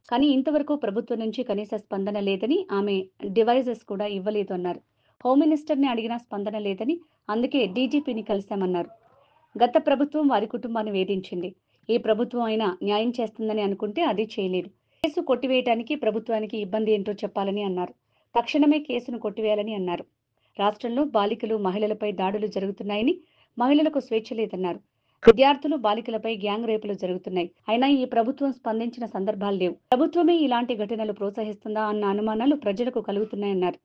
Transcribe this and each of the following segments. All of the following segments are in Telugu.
కానీ ఇంతవరకు ప్రభుత్వం నుంచి కనీస స్పందన లేదని, ఆమె డివైజెస్ కూడా ఇవ్వలేదు అన్నారు. హోమ్ మినిస్టర్‌ని అడిగినా స్పందన లేదని, అందుకే డీజీపీని కలిశామన్నారు. గత ప్రభుత్వం వారి కుటుంబాన్ని వేధించింది. ఏ ప్రభుత్వం అయినా న్యాయం చేస్తుందని అనుకుంటే అది చేయలేదు. కేసు కొట్టివేయడానికి ప్రభుత్వానికి ఇబ్బంది ఏంటో చెప్పాలని అన్నారు. తక్షణమే కేసును కొట్టివేయాలని అన్నారు. రాష్ట్రంలో బాలికలు, మహిళలపై దాడులు జరుగుతున్నాయని, మహిళలకు స్వేచ్ఛ లేదన్నారు. విద్యార్థులు, బాలికలపై గ్యాంగ్ రేపులు జరుగుతున్నాయి. అయినా ఈ ప్రభుత్వం స్పందించిన సందర్భాలు లేవు. ప్రభుత్వమే ఇలాంటి ఘటనలు ప్రోత్సహిస్తుందా అన్న అనుమానాలు ప్రజలకు కలుగుతున్నాయన్నారు.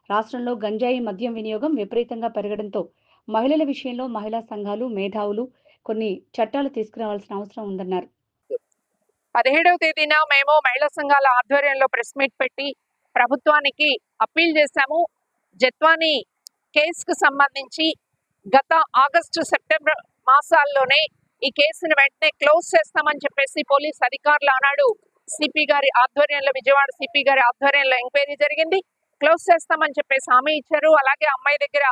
రాష్ట్రంలో గంజాయి, మద్యం వినియోగం విపరీతంగా పెరగడంతో మహిళల విషయంలో మహిళా సంఘాలు, మేధావులు కొన్ని చట్టాలు తీసుకురావాల్సిన అవసరం ఉందన్నారు. 17వ తేదీన మేము మహిళా సంఘాల ఆధ్వర్యంలో ప్రెస్ మీట్ పెట్టి ప్రభుత్వానికి అప్పీల్ చేశాము. జత్వాని కేసుకు సంబంధించి గత ఆగస్టు, సెప్టెంబర్ మాసాల్లోనే ఈ కేసును వెంటనే క్లోజ్ చేస్తామని చెప్పేసి పోలీస్ అధికారులు ఆనాడు సిపి గారి ఆధ్వర్యంలో, విజయవాడ సిపి గారి ఆధ్వర్యంలో ఎంక్వైరీ జరిగింది. క్లోజ్ చేస్తామని చెప్పేసి హామీ ఇచ్చారు. అలాగే అమ్మాయి దగ్గర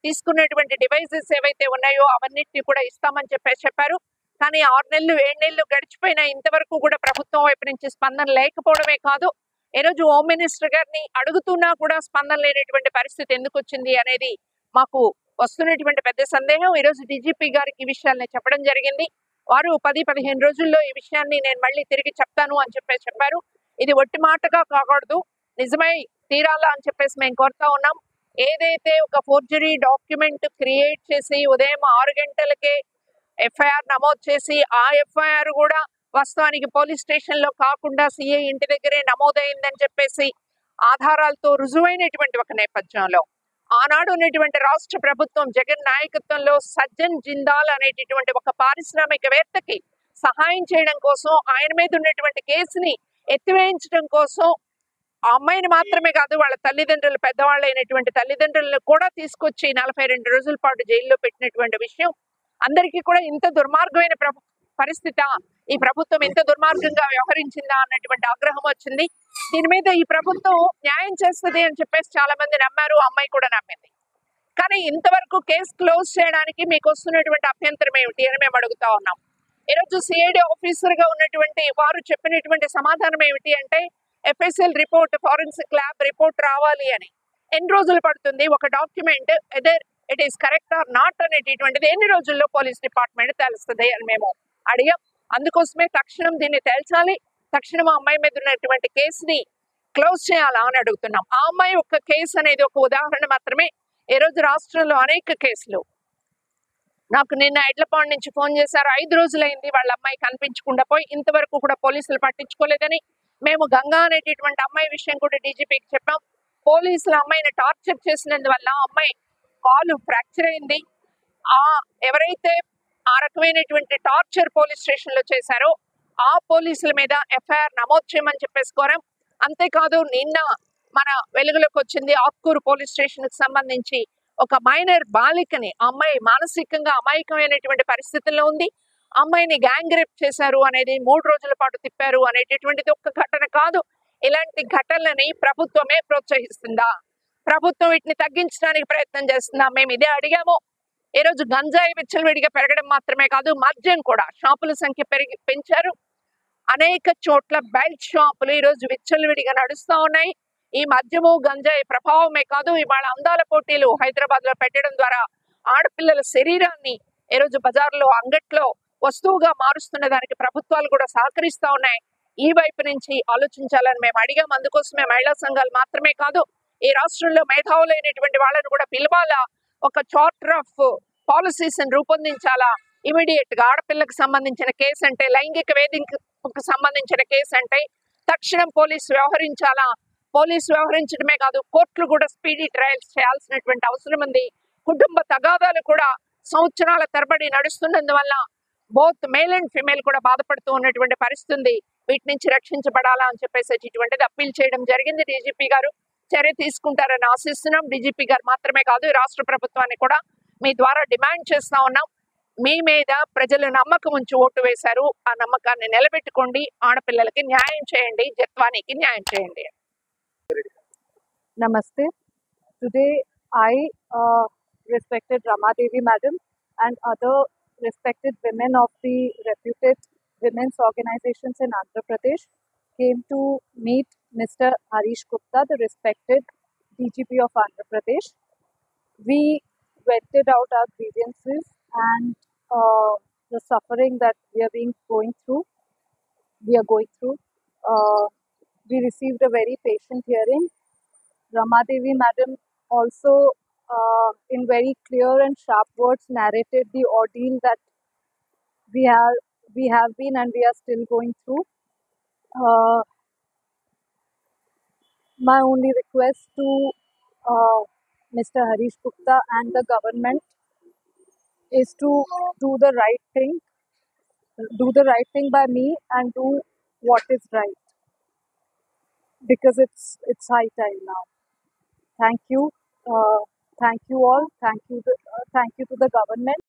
తీసుకున్నటువంటి డివైజెస్ ఏవైతే ఉన్నాయో అవన్నిటిని కూడా ఇస్తామని చెప్పారు. కానీ 6 నెలలు 7 నెలలు గడిచిపోయినా ఇంతవరకు కూడా ప్రభుత్వం వైపు నుంచి స్పందన లేకపోవడమే కాదు, ఈ రోజు హోమ్ మినిస్టర్ గారిని అడుగుతున్నా కూడా స్పందన లేనటువంటి పరిస్థితి ఎందుకు వచ్చింది అనేది మాకు వస్తున్నటువంటి పెద్ద సందేహం. ఈ రోజు డీజీపీ గారికి ఈ విషయాన్ని చెప్పడం జరిగింది. వారు 10-15 రోజుల్లో ఈ విషయాన్ని నేను మళ్ళీ తిరిగి చెప్తాను అని చెప్పారు. ఇది ఒట్టి మాటగా కాకూడదు, నిజమై తీరాలా అని చెప్పేసి మేము కోరుతా ఉన్నాం. ఏదైతే ఒక ఫోర్జరీ డాక్యుమెంట్ క్రియేట్ చేసి ఉదయం 6 గంటలకే ఎఫ్ఐఆర్ నమోదు చేసి, ఆ ఎఫ్ఐఆర్ కూడా వాస్తవానికి పోలీస్ స్టేషన్ లో కాకుండా సిఐ ఇంటి దగ్గరే నమోదైందని చెప్పేసి ఆధారాలతో రుజువైనటువంటి ఒక నేపథ్యంలో ఆనాడు ఉన్నటువంటి రాష్ట్ర ప్రభుత్వం జగన్ నాయకత్వంలో సజ్జన్ జిందాల్ అనేటటువంటి ఒక పారిశ్రామికవేత్తకి సహాయం చేయడం కోసం, ఆయన మీద ఉన్నటువంటి కేసుని ఎత్తివేయించడం కోసం ఆ అమ్మాయిని మాత్రమే కాదు, వాళ్ళ తల్లిదండ్రులు, పెద్దవాళ్ళు అయినటువంటి తల్లిదండ్రులను కూడా తీసుకొచ్చి 42 రోజుల పాటు జైల్లో పెట్టినటువంటి విషయం అందరికీ కూడా ఇంత దుర్మార్గమైన పరిస్థితి, ఈ ప్రభుత్వం ఎంత దుర్మార్గంగా వ్యవహరించిందా అన్నటువంటి ఆగ్రహం వచ్చింది. దీని మీద ఈ ప్రభుత్వం న్యాయం చేస్తుంది అని చెప్పేసి చాలా మంది నమ్మారు, అమ్మాయి కూడా నమ్మింది. కానీ ఇంతవరకు కేసు క్లోజ్ చేయడానికి మీకు వస్తున్నటువంటి అభ్యంతరం ఏమిటి అని మేము అడుగుతా ఉన్నాం. ఈరోజు సిఐడి ఆఫీసర్ గా ఉన్నటువంటి వారు చెప్పినటువంటి సమాధానం ఏమిటి అంటే, FSL report, forensic lab report రావాలి అని. ఎన్ని రోజులు పడుతుంది ఒక document either it is correct or not అనేటటువంటిది ఎన్ని రోజుల్లో పోలీస్ డిపార్ట్మెంట్ తెలుస్తుంది అని మేము అడిగాం. అందుకోసమే తక్షణం దీన్ని తేల్చాలి, తక్షణం ఆ అమ్మాయి మీద ఉన్నటువంటి కేసుని క్లోజ్ చేయాలా అని అడుగుతున్నాం. ఆ అమ్మాయి ఒక్క కేసు అనేది ఒక ఉదాహరణ మాత్రమే. ఈ రోజు రాష్ట్రంలో అనేక కేసులు. నాకు నిన్న ఎడ్లపాడు నుంచి ఫోన్ చేశారు, 5 రోజులైంది వాళ్ళ అమ్మాయి కనిపించకుండా పోయి, ఇంతవరకు కూడా పోలీసులు పట్టించుకోలేదని. మేము గంగా అనేటటువంటి అమ్మాయి విషయం కూడా డీజీపీకి చెప్పాం. పోలీసులు అమ్మాయిని టార్చర్ చేసినందువల్ల అమ్మాయి కాలు ఫ్రాక్చర్ అయింది. ఎవరైతే ఆ రకమైనటువంటి టార్చర్ పోలీస్ స్టేషన్ లో చేశారో ఆ పోలీసుల మీద ఎఫ్ఐఆర్ నమోదు చేయమని చెప్పేసి కోరాం. అంతేకాదు, నిన్న మన వెలుగులోకి వచ్చింది ఆత్కూరు పోలీస్ స్టేషన్ కి సంబంధించి ఒక మైనర్ బాలికని, అమ్మాయి మానసికంగా అమాయకమైనటువంటి పరిస్థితుల్లో ఉంది, అమ్మాయిని గ్యాంగ్ రేప్ చేశారు అనేది 3 రోజుల పాటు తిప్పారు అనేటటువంటిది ఒక్క ఘటన కాదు. ఇలాంటి ఘటనలని ప్రభుత్వమే ప్రోత్సహిస్తుందా? ప్రభుత్వం వీటిని తగ్గించడానికి ప్రయత్నం చేస్తుందా? మేము ఇదే అడిగాము. ఈ రోజు గంజాయి విచ్చలవిడిగా పెరగడం మాత్రమే కాదు, మద్యం కూడా షాపుల సంఖ్య పెంచారు. అనేక చోట్ల బెల్ట్ షాపులు ఈ రోజు విచ్చలవిడిగా నడుస్తూ ఉన్నాయి. ఈ మద్యము, గంజాయి ప్రభావమే కాదు, ఇవాళ అందాల పోటీలు హైదరాబాద్ లో పెట్టడం ద్వారా ఆడపిల్లల శరీరాన్ని ఈ రోజు బజార్లో, అంగట్లో వస్తువుగా మారుస్తున్న దానికి ప్రభుత్వాలు కూడా సహకరిస్తా ఉన్నాయి. ఈ వైపు నుంచి ఆలోచించాలని మేము అడిగాం. అందుకోసమే మహిళా సంఘాలు మాత్రమే కాదు, ఈ రాష్ట్రంలో మేధావులైనటువంటి వాళ్ళని కూడా పిలవాలా, ఒక చార్టర్ ఆఫ్ పాలసీస్ రూపొందించాలా. ఇమీడియట్ గా ఆడపిల్లకు సంబంధించిన కేసు అంటే, లైంగిక వేధింపుకు సంబంధించిన కేసు అంటే తక్షణం పోలీసు వ్యవహరించాలా. పోలీసు వ్యవహరించడమే కాదు, కోర్టులు కూడా స్పీడీ ట్రయల్స్ చేయాల్సినటువంటి అవసరం ఉంది. కుటుంబ తగాదాలు కూడా సంవత్సరాల తరబడి నడుస్తున్నందువల్ల బోత్ మేల్ అండ్ ఫిమేల్ కూడా బాధపడుతూ ఉన్నటువంటి పరిస్థితి ఉంది. వీటి నుంచి రక్షించబడాలా అని చెప్పేసి ఇటువంటిది అప్పీల్ చేయడం జరిగింది. డీజీపీ గారు చర్య తీసుకుంటారని ఆశిస్తున్నాం. డీజీపీ గారు మాత్రమే కాదు, రాష్ట్ర ప్రభుత్వాన్ని కూడా మీ ద్వారా డిమాండ్ చేస్తా ఉన్నాం. మీ మీద ప్రజలు నమ్మకం ఉంచి ఓటు వేశారు, ఆ నమ్మకాన్ని నిలబెట్టుకోండి, ఆడపిల్లలకి న్యాయం చేయండి, జత్వానికి న్యాయం చేయండి. Namaste. Today I, respected Rama Devi Madam and other respected women of the reputed women's organizations in Andhra Pradesh, came to meet Mr. Harish Gupta, the respected DGP of Andhra Pradesh. We vented out our grievances and the suffering that we are going through. We received a very patient hearing. Rama Devi Madam also, in very clear and sharp words, narrated the ordeal that we are we have been and we are still going through. Uh, my only request to Mr. Harish Gupta and the government is to do the right thing, by me and do what is right, because it's high time now. Thank you, thank you all, thank you to the government.